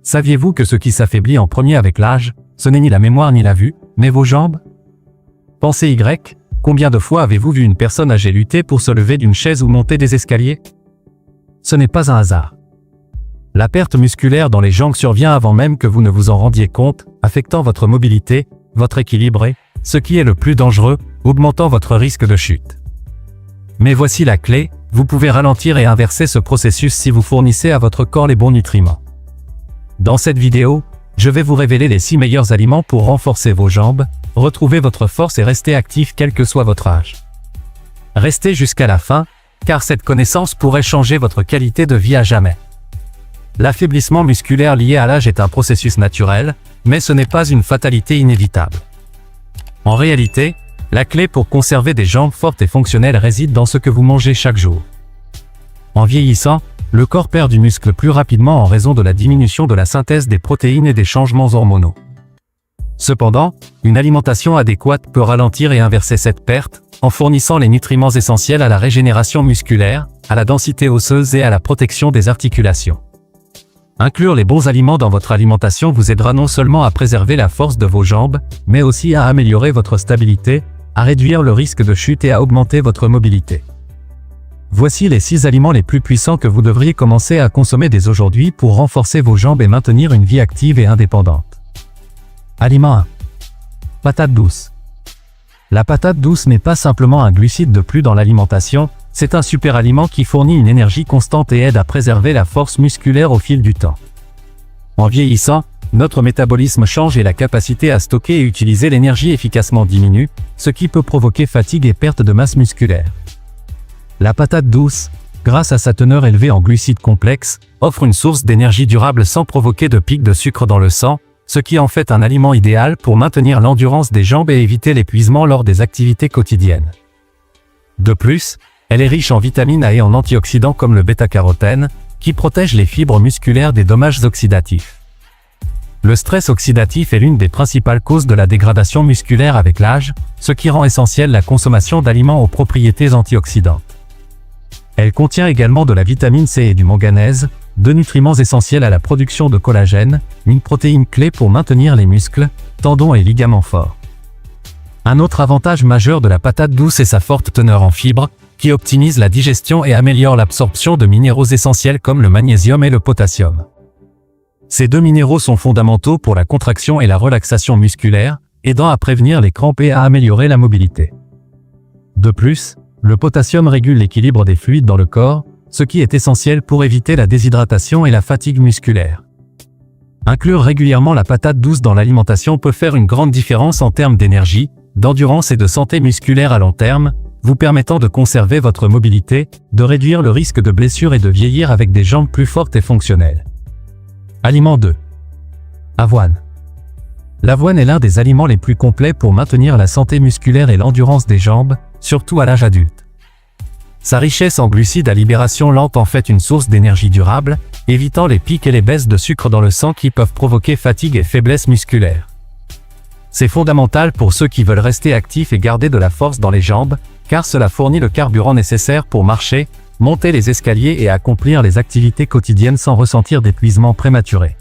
Saviez-vous que ce qui s'affaiblit en premier avec l'âge, ce n'est ni la mémoire ni la vue, mais vos jambes? Pensez Y, combien de fois avez-vous vu une personne âgée lutter pour se lever d'une chaise ou monter des escaliers? Ce n'est pas un hasard. La perte musculaire dans les jambes survient avant même que vous ne vous en rendiez compte, affectant votre mobilité, votre équilibre et, ce qui est le plus dangereux, augmentant votre risque de chute. Mais voici la clé, vous pouvez ralentir et inverser ce processus si vous fournissez à votre corps les bons nutriments. Dans cette vidéo, je vais vous révéler les 6 meilleurs aliments pour renforcer vos jambes, retrouver votre force et rester actif quel que soit votre âge. Restez jusqu'à la fin, car cette connaissance pourrait changer votre qualité de vie à jamais. L'affaiblissement musculaire lié à l'âge est un processus naturel, mais ce n'est pas une fatalité inévitable. En réalité, la clé pour conserver des jambes fortes et fonctionnelles réside dans ce que vous mangez chaque jour. En vieillissant, le corps perd du muscle plus rapidement en raison de la diminution de la synthèse des protéines et des changements hormonaux. Cependant, une alimentation adéquate peut ralentir et inverser cette perte, en fournissant les nutriments essentiels à la régénération musculaire, à la densité osseuse et à la protection des articulations. Inclure les bons aliments dans votre alimentation vous aidera non seulement à préserver la force de vos jambes, mais aussi à améliorer votre stabilité, à réduire le risque de chute et à augmenter votre mobilité. Voici les 6 aliments les plus puissants que vous devriez commencer à consommer dès aujourd'hui pour renforcer vos jambes et maintenir une vie active et indépendante. Aliment 1. Patate douce. La patate douce n'est pas simplement un glucide de plus dans l'alimentation, c'est un super aliment qui fournit une énergie constante et aide à préserver la force musculaire au fil du temps. En vieillissant, notre métabolisme change et la capacité à stocker et utiliser l'énergie efficacement diminue, ce qui peut provoquer fatigue et perte de masse musculaire. La patate douce, grâce à sa teneur élevée en glucides complexes, offre une source d'énergie durable sans provoquer de pics de sucre dans le sang, ce qui en fait un aliment idéal pour maintenir l'endurance des jambes et éviter l'épuisement lors des activités quotidiennes. De plus, elle est riche en vitamines A et en antioxydants comme le bêta-carotène, qui protège les fibres musculaires des dommages oxydatifs. Le stress oxydatif est l'une des principales causes de la dégradation musculaire avec l'âge, ce qui rend essentielle la consommation d'aliments aux propriétés antioxydantes. Elle contient également de la vitamine C et du manganèse, 2 nutriments essentiels à la production de collagène, une protéine clé pour maintenir les muscles, tendons et ligaments forts. Un autre avantage majeur de la patate douce est sa forte teneur en fibres, qui optimise la digestion et améliore l'absorption de minéraux essentiels comme le magnésium et le potassium. Ces 2 minéraux sont fondamentaux pour la contraction et la relaxation musculaire, aidant à prévenir les crampes et à améliorer la mobilité. De plus, le potassium régule l'équilibre des fluides dans le corps, ce qui est essentiel pour éviter la déshydratation et la fatigue musculaire. Inclure régulièrement la patate douce dans l'alimentation peut faire une grande différence en termes d'énergie, d'endurance et de santé musculaire à long terme, vous permettant de conserver votre mobilité, de réduire le risque de blessures et de vieillir avec des jambes plus fortes et fonctionnelles. Aliment 2. Avoine. L'avoine est l'un des aliments les plus complets pour maintenir la santé musculaire et l'endurance des jambes, surtout à l'âge adulte. Sa richesse en glucides à libération lente en fait une source d'énergie durable, évitant les pics et les baisses de sucre dans le sang qui peuvent provoquer fatigue et faiblesse musculaire. C'est fondamental pour ceux qui veulent rester actifs et garder de la force dans les jambes, car cela fournit le carburant nécessaire pour marcher, monter les escaliers et accomplir les activités quotidiennes sans ressentir d'épuisement prématuré.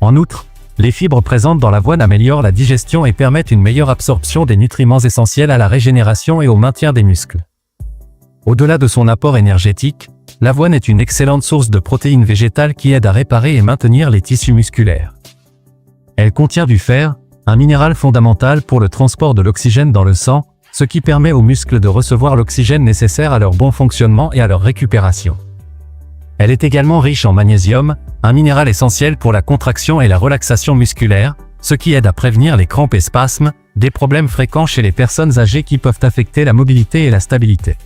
En outre, les fibres présentes dans l'avoine améliorent la digestion et permettent une meilleure absorption des nutriments essentiels à la régénération et au maintien des muscles. Au-delà de son apport énergétique, l'avoine est une excellente source de protéines végétales qui aide à réparer et maintenir les tissus musculaires. Elle contient du fer, un minéral fondamental pour le transport de l'oxygène dans le sang, ce qui permet aux muscles de recevoir l'oxygène nécessaire à leur bon fonctionnement et à leur récupération. Elle est également riche en magnésium, un minéral essentiel pour la contraction et la relaxation musculaire, ce qui aide à prévenir les crampes et spasmes, des problèmes fréquents chez les personnes âgées qui peuvent affecter la mobilité et la stabilité.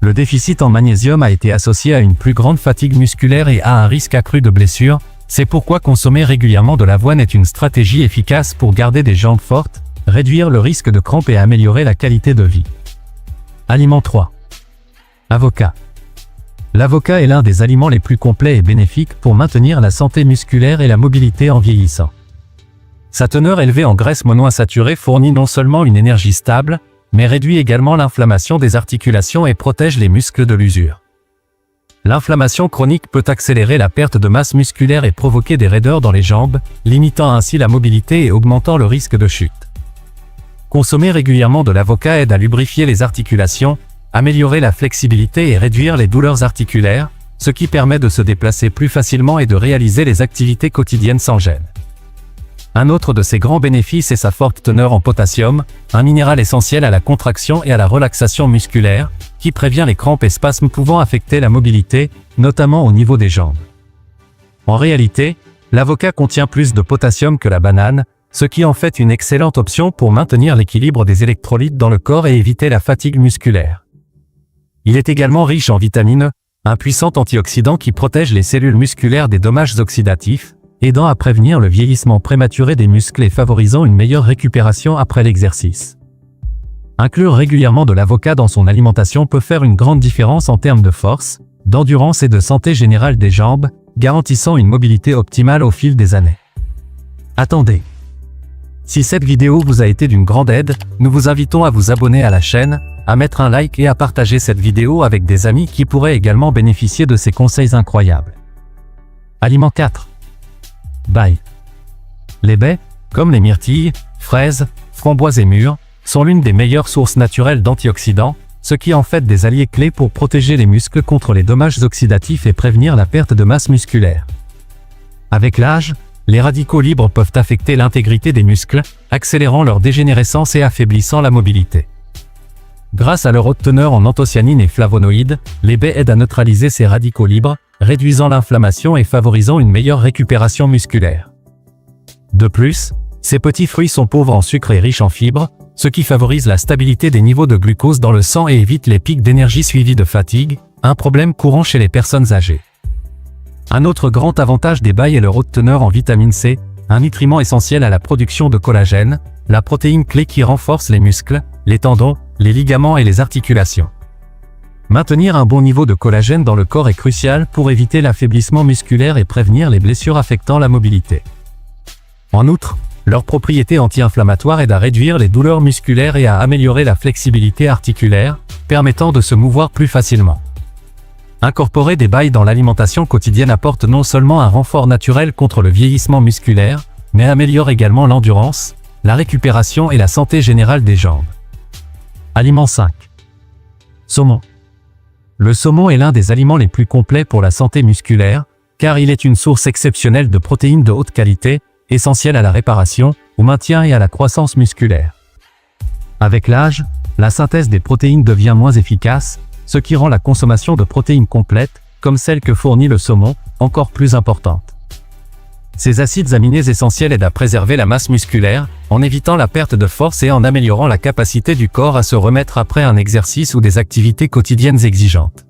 Le déficit en magnésium a été associé à une plus grande fatigue musculaire et à un risque accru de blessures, c'est pourquoi consommer régulièrement de l'avoine est une stratégie efficace pour garder des jambes fortes, réduire le risque de crampes et améliorer la qualité de vie. Aliment 3. Avocat. L'avocat est l'un des aliments les plus complets et bénéfiques pour maintenir la santé musculaire et la mobilité en vieillissant. Sa teneur élevée en graisses monoinsaturées fournit non seulement une énergie stable, mais réduit également l'inflammation des articulations et protège les muscles de l'usure. L'inflammation chronique peut accélérer la perte de masse musculaire et provoquer des raideurs dans les jambes, limitant ainsi la mobilité et augmentant le risque de chute. Consommer régulièrement de l'avocat aide à lubrifier les articulations, améliorer la flexibilité et réduire les douleurs articulaires, ce qui permet de se déplacer plus facilement et de réaliser les activités quotidiennes sans gêne. Un autre de ses grands bénéfices est sa forte teneur en potassium, un minéral essentiel à la contraction et à la relaxation musculaire, qui prévient les crampes et spasmes pouvant affecter la mobilité, notamment au niveau des jambes. En réalité, l'avocat contient plus de potassium que la banane, ce qui en fait une excellente option pour maintenir l'équilibre des électrolytes dans le corps et éviter la fatigue musculaire. Il est également riche en vitamine E, un puissant antioxydant qui protège les cellules musculaires des dommages oxydatifs, aidant à prévenir le vieillissement prématuré des muscles et favorisant une meilleure récupération après l'exercice. Inclure régulièrement de l'avocat dans son alimentation peut faire une grande différence en termes de force, d'endurance et de santé générale des jambes, garantissant une mobilité optimale au fil des années. Attendez! Si cette vidéo vous a été d'une grande aide, nous vous invitons à vous abonner à la chaîne, à mettre un like et à partager cette vidéo avec des amis qui pourraient également bénéficier de ces conseils incroyables. Aliment 4. Baies. Les baies, comme les myrtilles, fraises, framboises et mûres, sont l'une des meilleures sources naturelles d'antioxydants, ce qui en fait des alliés clés pour protéger les muscles contre les dommages oxydatifs et prévenir la perte de masse musculaire. Avec l'âge, les radicaux libres peuvent affecter l'intégrité des muscles, accélérant leur dégénérescence et affaiblissant la mobilité. Grâce à leur haute teneur en anthocyanines et flavonoïdes, les baies aident à neutraliser ces radicaux libres, réduisant l'inflammation et favorisant une meilleure récupération musculaire. De plus, ces petits fruits sont pauvres en sucre et riches en fibres, ce qui favorise la stabilité des niveaux de glucose dans le sang et évite les pics d'énergie suivis de fatigue, un problème courant chez les personnes âgées. Un autre grand avantage des baies est leur haute teneur en vitamine C, un nutriment essentiel à la production de collagène, la protéine clé qui renforce les muscles, les tendons, les ligaments et les articulations. Maintenir un bon niveau de collagène dans le corps est crucial pour éviter l'affaiblissement musculaire et prévenir les blessures affectant la mobilité. En outre, leurs propriétés anti-inflammatoires aident à réduire les douleurs musculaires et à améliorer la flexibilité articulaire, permettant de se mouvoir plus facilement. Incorporer des baies dans l'alimentation quotidienne apporte non seulement un renfort naturel contre le vieillissement musculaire, mais améliore également l'endurance, la récupération et la santé générale des jambes. Aliment 5. Saumon. Le saumon est l'un des aliments les plus complets pour la santé musculaire, car il est une source exceptionnelle de protéines de haute qualité, essentielle à la réparation, au maintien et à la croissance musculaire. Avec l'âge, la synthèse des protéines devient moins efficace, ce qui rend la consommation de protéines complètes, comme celle que fournit le saumon, encore plus importante. Ces acides aminés essentiels aident à préserver la masse musculaire, en évitant la perte de force et en améliorant la capacité du corps à se remettre après un exercice ou des activités quotidiennes exigeantes.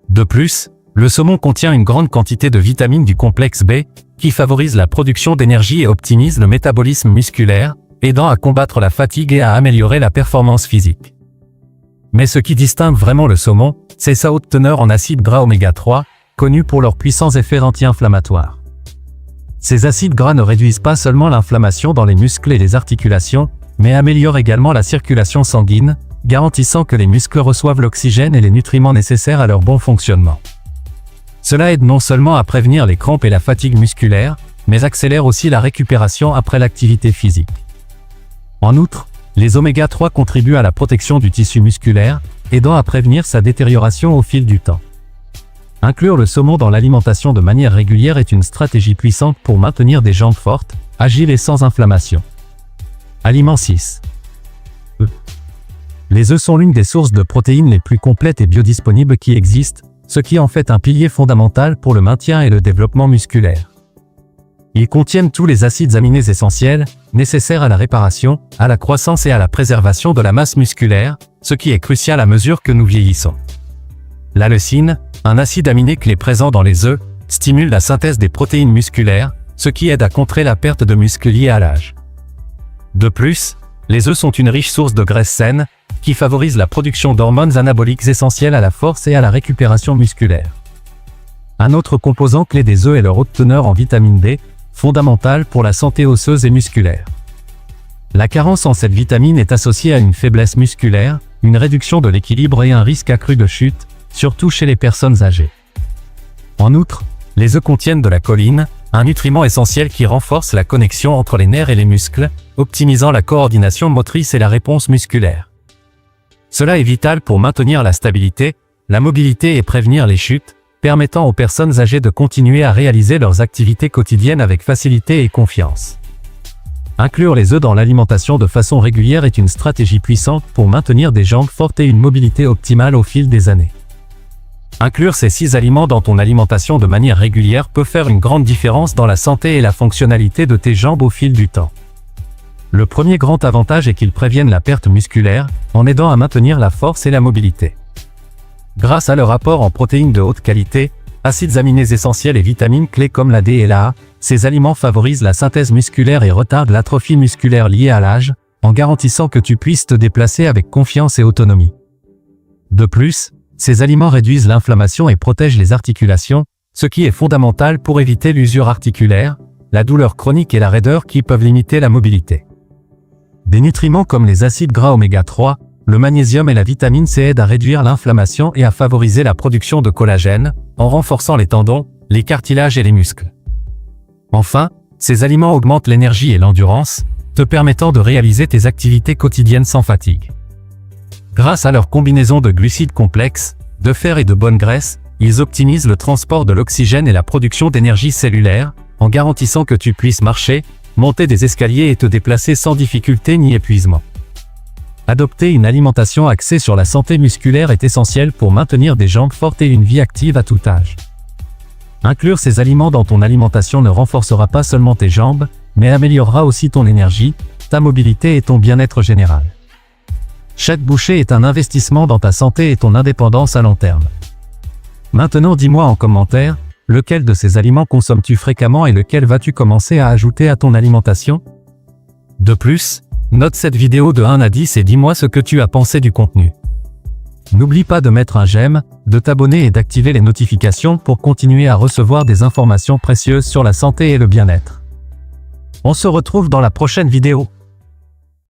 De plus, le saumon contient une grande quantité de vitamines du complexe B, qui favorise la production d'énergie et optimise le métabolisme musculaire, aidant à combattre la fatigue et à améliorer la performance physique. Mais ce qui distingue vraiment le saumon, c'est sa haute teneur en acides gras oméga 3, connus pour leurs puissants effets anti-inflammatoires. Ces acides gras ne réduisent pas seulement l'inflammation dans les muscles et les articulations, mais améliorent également la circulation sanguine, garantissant que les muscles reçoivent l'oxygène et les nutriments nécessaires à leur bon fonctionnement. Cela aide non seulement à prévenir les crampes et la fatigue musculaire, mais accélère aussi la récupération après l'activité physique. En outre, les oméga 3 contribuent à la protection du tissu musculaire, aidant à prévenir sa détérioration au fil du temps. Inclure le saumon dans l'alimentation de manière régulière est une stratégie puissante pour maintenir des jambes fortes, agiles et sans inflammation. Aliment 6. œufs. Les œufs sont l'une des sources de protéines les plus complètes et biodisponibles qui existent, ce qui en fait un pilier fondamental pour le maintien et le développement musculaire. Ils contiennent tous les acides aminés essentiels, nécessaires à la réparation, à la croissance et à la préservation de la masse musculaire, ce qui est crucial à mesure que nous vieillissons. La leucine, un acide aminé clé présent dans les œufs, stimule la synthèse des protéines musculaires, ce qui aide à contrer la perte de muscles liée à l'âge. De plus, les œufs sont une riche source de graisse saine, qui favorise la production d'hormones anaboliques essentielles à la force et à la récupération musculaire. Un autre composant clé des œufs est leur haute teneur en vitamine D, fondamentale pour la santé osseuse et musculaire. La carence en cette vitamine est associée à une faiblesse musculaire, une réduction de l'équilibre et un risque accru de chute, surtout chez les personnes âgées. En outre, les œufs contiennent de la choline, un nutriment essentiel qui renforce la connexion entre les nerfs et les muscles, optimisant la coordination motrice et la réponse musculaire. Cela est vital pour maintenir la stabilité, la mobilité et prévenir les chutes, permettant aux personnes âgées de continuer à réaliser leurs activités quotidiennes avec facilité et confiance. Inclure les œufs dans l'alimentation de façon régulière est une stratégie puissante pour maintenir des jambes fortes et une mobilité optimale au fil des années. Inclure ces 6 aliments dans ton alimentation de manière régulière peut faire une grande différence dans la santé et la fonctionnalité de tes jambes au fil du temps. Le premier grand avantage est qu'ils préviennent la perte musculaire, en aidant à maintenir la force et la mobilité. Grâce à leur apport en protéines de haute qualité, acides aminés essentiels et vitamines clés comme la D et la A, ces aliments favorisent la synthèse musculaire et retardent l'atrophie musculaire liée à l'âge, en garantissant que tu puisses te déplacer avec confiance et autonomie. De plus, ces aliments réduisent l'inflammation et protègent les articulations, ce qui est fondamental pour éviter l'usure articulaire, la douleur chronique et la raideur qui peuvent limiter la mobilité. Des nutriments comme les acides gras oméga 3, le magnésium et la vitamine C aident à réduire l'inflammation et à favoriser la production de collagène, en renforçant les tendons, les cartilages et les muscles. Enfin, ces aliments augmentent l'énergie et l'endurance, te permettant de réaliser tes activités quotidiennes sans fatigue. Grâce à leur combinaison de glucides complexes, de fer et de bonnes graisses, ils optimisent le transport de l'oxygène et la production d'énergie cellulaire, en garantissant que tu puisses marcher, monter des escaliers et te déplacer sans difficulté ni épuisement. Adopter une alimentation axée sur la santé musculaire est essentiel pour maintenir des jambes fortes et une vie active à tout âge. Inclure ces aliments dans ton alimentation ne renforcera pas seulement tes jambes, mais améliorera aussi ton énergie, ta mobilité et ton bien-être général. Chaque bouchée est un investissement dans ta santé et ton indépendance à long terme. Maintenant dis-moi en commentaire, lequel de ces aliments consommes-tu fréquemment et lequel vas-tu commencer à ajouter à ton alimentation? De plus, note cette vidéo de 1 à 10 et dis-moi ce que tu as pensé du contenu. N'oublie pas de mettre un j'aime, de t'abonner et d'activer les notifications pour continuer à recevoir des informations précieuses sur la santé et le bien-être. On se retrouve dans la prochaine vidéo.